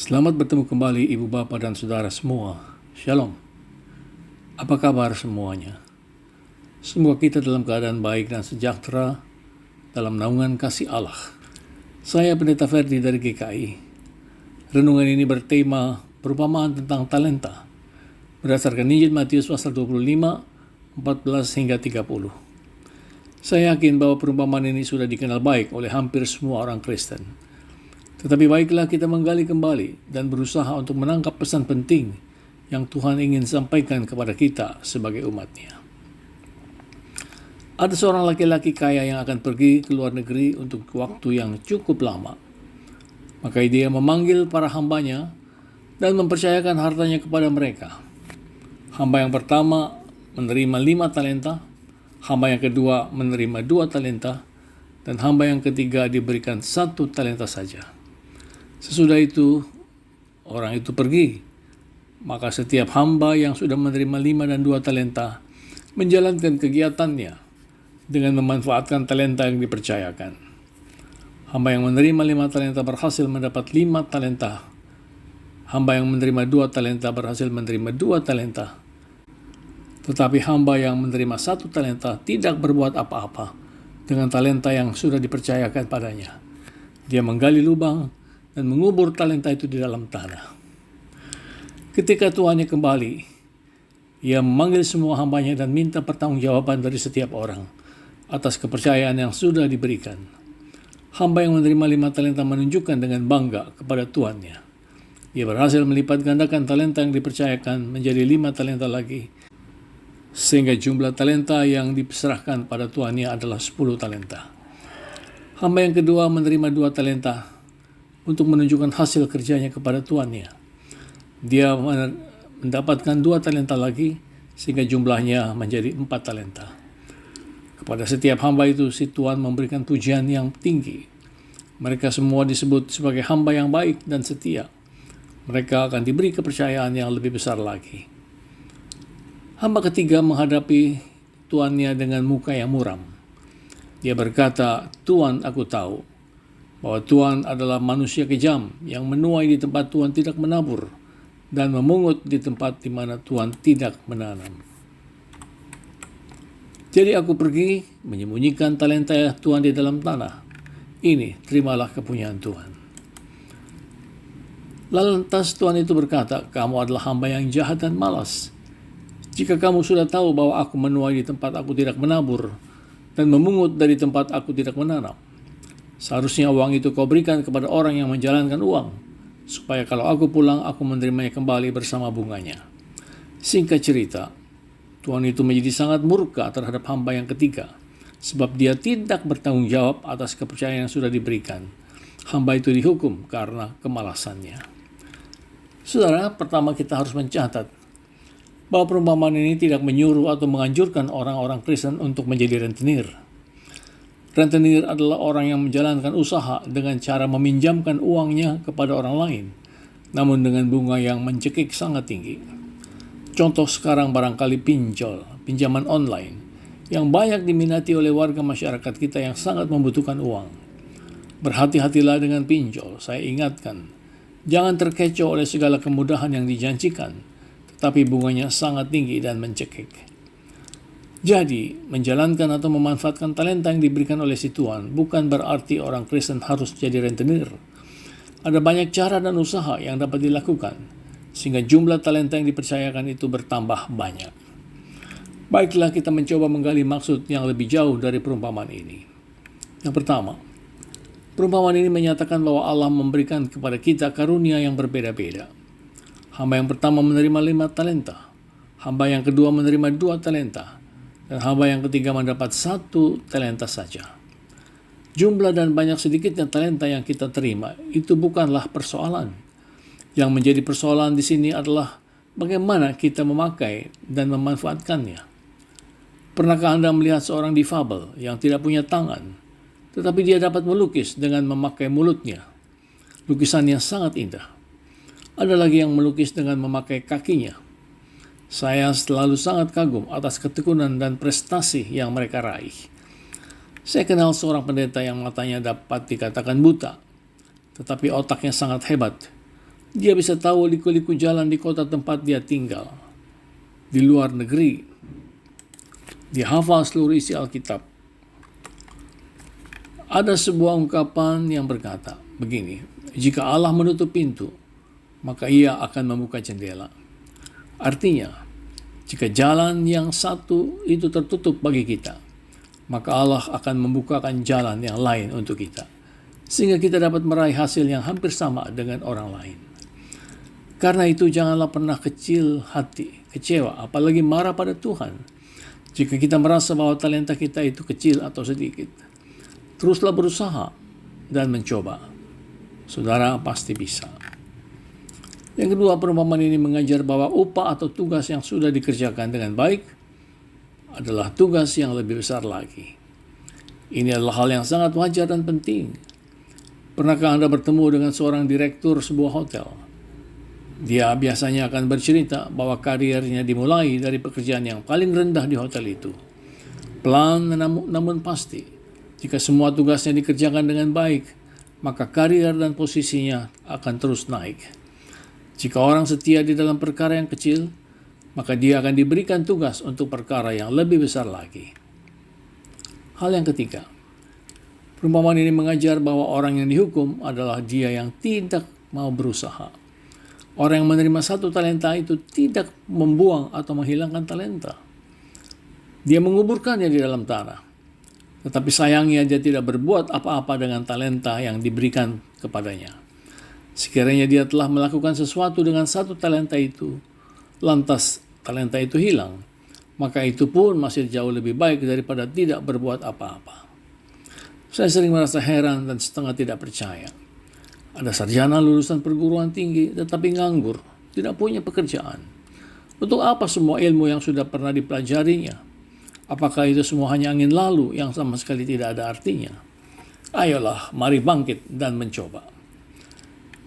Selamat bertemu kembali Ibu Bapak dan Saudara semua. Shalom. Apa kabar semuanya? Semoga kita dalam keadaan baik dan sejahtera dalam naungan kasih Allah. Saya Pendeta Ferdi dari GKI. Renungan ini bertema perumpamaan tentang talenta berdasarkan Injil Matius pasal 25, 14 hingga 30. Saya yakin bahwa perumpamaan ini sudah dikenal baik oleh hampir semua orang Kristen. Tetapi baiklah kita menggali kembali dan berusaha untuk menangkap pesan penting yang Tuhan ingin sampaikan kepada kita sebagai umat-Nya. Ada seorang laki-laki kaya yang akan pergi ke luar negeri untuk waktu yang cukup lama. Maka dia memanggil para hambanya dan mempercayakan hartanya kepada mereka. Hamba yang pertama menerima 5 talenta, hamba yang kedua menerima 2 talenta, dan hamba yang ketiga diberikan 1 talenta saja. Sesudah itu, orang itu pergi. Maka setiap hamba yang sudah menerima 5 dan 2 talenta menjalankan kegiatannya dengan memanfaatkan talenta yang dipercayakan. Hamba yang menerima 5 talenta berhasil mendapat 5 talenta. Hamba yang menerima 2 talenta berhasil menerima 2 talenta. Tetapi hamba yang menerima 1 talenta tidak berbuat apa-apa dengan talenta yang sudah dipercayakan padanya. Dia menggali lubang dan mengubur talenta itu di dalam tanah. Ketika tuannya kembali, ia memanggil semua hambanya dan minta pertanggungjawaban dari setiap orang atas kepercayaan yang sudah diberikan. Hamba yang menerima 5 talenta menunjukkan dengan bangga kepada tuannya. Ia berhasil melipat gandakan talenta yang dipercayakan menjadi 5 talenta lagi, sehingga jumlah talenta yang diserahkan pada tuannya adalah 10 talenta. Hamba yang kedua menerima 2 talenta untuk menunjukkan hasil kerjanya kepada tuannya. Dia mendapatkan 2 talenta lagi sehingga jumlahnya menjadi 4 talenta. Kepada setiap hamba itu si tuan memberikan pujian yang tinggi. Mereka semua disebut sebagai hamba yang baik dan setia. Mereka akan diberi kepercayaan yang lebih besar lagi. Hamba ketiga menghadapi tuannya dengan muka yang muram. Dia berkata, "Tuan, aku tahu bahwa Tuhan adalah manusia kejam yang menuai di tempat Tuhan tidak menabur dan memungut di tempat di mana Tuhan tidak menanam. Jadi aku pergi menyembunyikan talenta Tuhan di dalam tanah. Ini, terimalah kepunyaan Tuhan." Lantas Tuhan itu berkata, "Kamu adalah hamba yang jahat dan malas. Jika kamu sudah tahu bahwa aku menuai di tempat aku tidak menabur dan memungut dari tempat aku tidak menanam, seharusnya uang itu kau berikan kepada orang yang menjalankan uang, supaya kalau aku pulang, aku menerimanya kembali bersama bunganya." Singkat cerita, Tuhan itu menjadi sangat murka terhadap hamba yang ketiga, sebab dia tidak bertanggung jawab atas kepercayaan yang sudah diberikan. Hamba itu dihukum karena kemalasannya. Saudara, pertama kita harus mencatat bahwa perumpamaan ini tidak menyuruh atau menganjurkan orang-orang Kristen untuk menjadi rentenir. Rentenir adalah orang yang menjalankan usaha dengan cara meminjamkan uangnya kepada orang lain, namun dengan bunga yang mencekik sangat tinggi. Contoh sekarang barangkali pinjol, pinjaman online, yang banyak diminati oleh warga masyarakat kita yang sangat membutuhkan uang. Berhati-hatilah dengan pinjol, saya ingatkan. Jangan terkecoh oleh segala kemudahan yang dijanjikan, tetapi bunganya sangat tinggi dan mencekik. Jadi, menjalankan atau memanfaatkan talenta yang diberikan oleh si tuan bukan berarti orang Kristen harus jadi rentenir. Ada banyak cara dan usaha yang dapat dilakukan, sehingga jumlah talenta yang dipercayakan itu bertambah banyak. Baiklah kita mencoba menggali maksud yang lebih jauh dari perumpamaan ini. Yang pertama, perumpamaan ini menyatakan bahwa Allah memberikan kepada kita karunia yang berbeda-beda. Hamba yang pertama menerima 5 talenta, hamba yang kedua menerima 2 talenta, dan hamba yang ketiga mendapat 1 talenta saja. Jumlah dan banyak sedikitnya talenta yang kita terima itu bukanlah persoalan. Yang menjadi persoalan di sini adalah bagaimana kita memakai dan memanfaatkannya. Pernahkah Anda melihat seorang difabel yang tidak punya tangan, tetapi dia dapat melukis dengan memakai mulutnya? Lukisannya sangat indah. Ada lagi yang melukis dengan memakai kakinya. Saya selalu sangat kagum atas ketekunan dan prestasi yang mereka raih. Saya kenal seorang pendeta yang matanya dapat dikatakan buta, tetapi otaknya sangat hebat. Dia bisa tahu liku-liku jalan di kota tempat dia tinggal, di luar negeri. Dia hafal seluruh isi Alkitab. Ada sebuah ungkapan yang berkata begini, jika Allah menutup pintu, maka ia akan membuka jendela. Artinya, jika jalan yang satu itu tertutup bagi kita, maka Allah akan membukakan jalan yang lain untuk kita, sehingga kita dapat meraih hasil yang hampir sama dengan orang lain. Karena itu janganlah pernah kecil hati, kecewa, apalagi marah pada Tuhan, jika kita merasa bahwa talenta kita itu kecil atau sedikit. Teruslah berusaha dan mencoba. Saudara pasti bisa. Yang kedua, perumpamaan ini mengajar bahwa upah atau tugas yang sudah dikerjakan dengan baik adalah tugas yang lebih besar lagi. Ini adalah hal yang sangat wajar dan penting. Pernahkah Anda bertemu dengan seorang direktur sebuah hotel? Dia biasanya akan bercerita bahwa karirnya dimulai dari pekerjaan yang paling rendah di hotel itu. Pelan namun pasti. Jika semua tugasnya dikerjakan dengan baik, maka karir dan posisinya akan terus naik. Jika orang setia di dalam perkara yang kecil, maka dia akan diberikan tugas untuk perkara yang lebih besar lagi. Hal yang ketiga, perumpamaan ini mengajar bahwa orang yang dihukum adalah dia yang tidak mau berusaha. Orang yang menerima satu talenta itu tidak membuang atau menghilangkan talenta. Dia menguburkannya di dalam tanah. Tetapi sayangnya dia tidak berbuat apa-apa dengan talenta yang diberikan kepadanya. Sekiranya dia telah melakukan sesuatu dengan satu talenta itu, lantas talenta itu hilang, maka itu pun masih jauh lebih baik daripada tidak berbuat apa-apa. Saya sering merasa heran dan setengah tidak percaya. Ada sarjana lulusan perguruan tinggi tetapi nganggur, tidak punya pekerjaan. Untuk apa semua ilmu yang sudah pernah dipelajarinya? Apakah itu semua hanya angin lalu yang sama sekali tidak ada artinya? Ayolah, mari bangkit dan mencoba.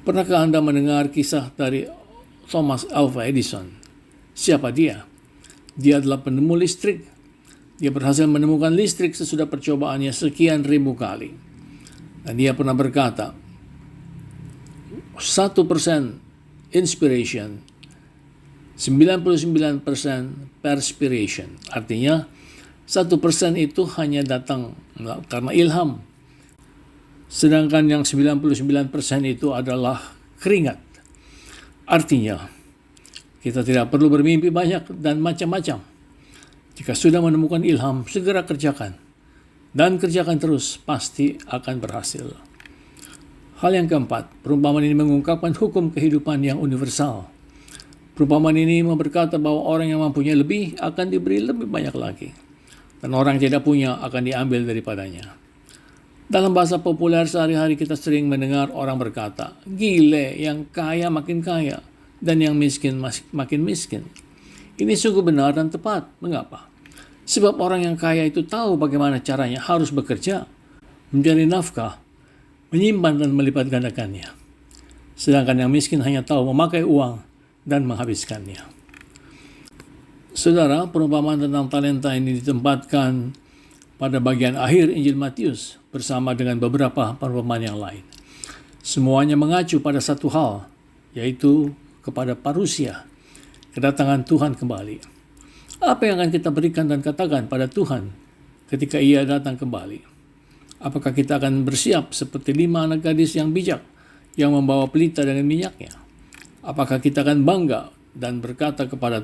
Pernahkah Anda mendengar kisah dari Thomas Alva Edison? Siapa dia? Dia adalah penemu listrik. Dia berhasil menemukan listrik sesudah percobaannya sekian ribu kali. Dan dia pernah berkata, 1% inspiration, 99% perspiration. Artinya, 1% itu hanya datang karena ilham. Sedangkan yang 99% itu adalah keringat. Artinya, kita tidak perlu bermimpi banyak dan macam-macam. Jika sudah menemukan ilham, segera kerjakan. Dan kerjakan terus, pasti akan berhasil. Hal yang keempat, perumpamaan ini mengungkapkan hukum kehidupan yang universal. Perumpamaan ini berkata bahwa orang yang mempunyai lebih akan diberi lebih banyak lagi. Dan orang yang tidak punya akan diambil daripadanya. Dalam bahasa populer sehari-hari kita sering mendengar orang berkata, gile, yang kaya makin kaya, dan yang miskin makin miskin. Ini sungguh benar dan tepat. Mengapa? Sebab orang yang kaya itu tahu bagaimana caranya harus bekerja, mencari nafkah, menyimpan dan melipat gandakannya. Sedangkan yang miskin hanya tahu memakai uang dan menghabiskannya. Saudara, perumpamaan tentang talenta ini ditempatkan pada bagian akhir Injil Matius bersama dengan beberapa perumpamaan yang lain. Semuanya mengacu pada satu hal, yaitu kepada parusia, kedatangan Tuhan kembali. Apa yang akan kita berikan dan katakan pada Tuhan ketika Ia datang kembali? Apakah kita akan bersiap seperti 5 anak gadis yang bijak yang membawa pelita dengan minyaknya? Apakah kita akan bangga dan berkata kepada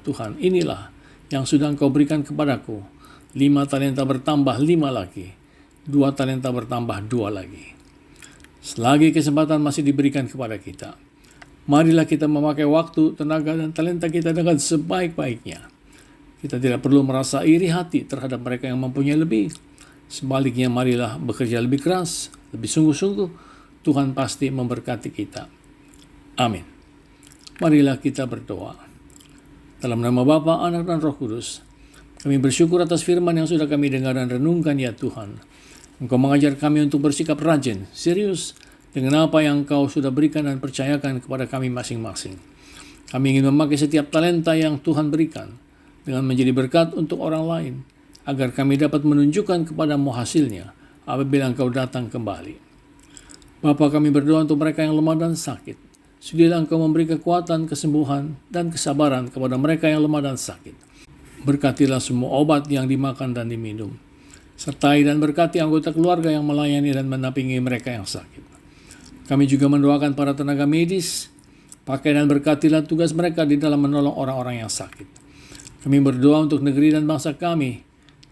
Tuhan, inilah yang sudah Engkau berikan kepadaku, 5 talenta bertambah 5 lagi, 2 talenta bertambah 2 lagi. Selagi kesempatan masih diberikan kepada kita, marilah kita memakai waktu, tenaga, dan talenta kita dengan sebaik-baiknya. Kita tidak perlu merasa iri hati terhadap mereka yang mempunyai lebih. Sebaliknya, marilah bekerja lebih keras, lebih sungguh-sungguh. Tuhan pasti memberkati kita. Amin. Marilah kita berdoa. Dalam nama Bapa, Anak, dan Roh Kudus, kami bersyukur atas firman yang sudah kami dengar dan renungkan, ya Tuhan. Engkau mengajar kami untuk bersikap rajin, serius, dengan apa yang Engkau sudah berikan dan percayakan kepada kami masing-masing. Kami ingin memakai setiap talenta yang Tuhan berikan dengan menjadi berkat untuk orang lain, agar kami dapat menunjukkan kepadamu hasilnya apabila Engkau datang kembali. Bapa, kami berdoa untuk mereka yang lemah dan sakit. Sudilah Engkau memberi kekuatan, kesembuhan, dan kesabaran kepada mereka yang lemah dan sakit. Berkatilah semua obat yang dimakan dan diminum. Sertai dan berkati anggota keluarga yang melayani dan mendampingi mereka yang sakit. Kami juga mendoakan para tenaga medis. Pakai dan berkatilah tugas mereka di dalam menolong orang-orang yang sakit. Kami berdoa untuk negeri dan bangsa kami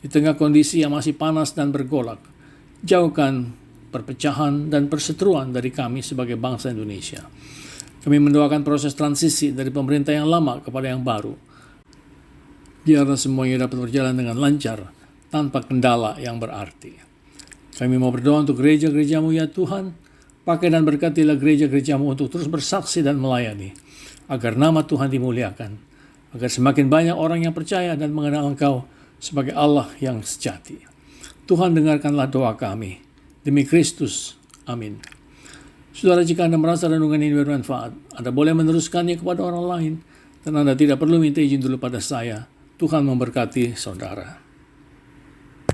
di tengah kondisi yang masih panas dan bergolak. Jauhkan perpecahan dan perseteruan dari kami sebagai bangsa Indonesia. Kami mendoakan proses transisi dari pemerintah yang lama kepada yang baru. Biarlah semuanya dapat berjalan dengan lancar tanpa kendala yang berarti. Kami mau berdoa untuk gereja-gerejamu ya Tuhan. Pakai dan berkatilah gereja-gerejamu untuk terus bersaksi dan melayani, agar nama Tuhan dimuliakan, agar semakin banyak orang yang percaya dan mengenal Engkau sebagai Allah yang sejati. Tuhan, dengarkanlah doa kami. Demi Kristus. Amin. Saudara, jika Anda merasa renungan ini bermanfaat, Anda boleh meneruskannya kepada orang lain, dan Anda tidak perlu minta izin dulu pada saya. Tuhan memberkati saudara.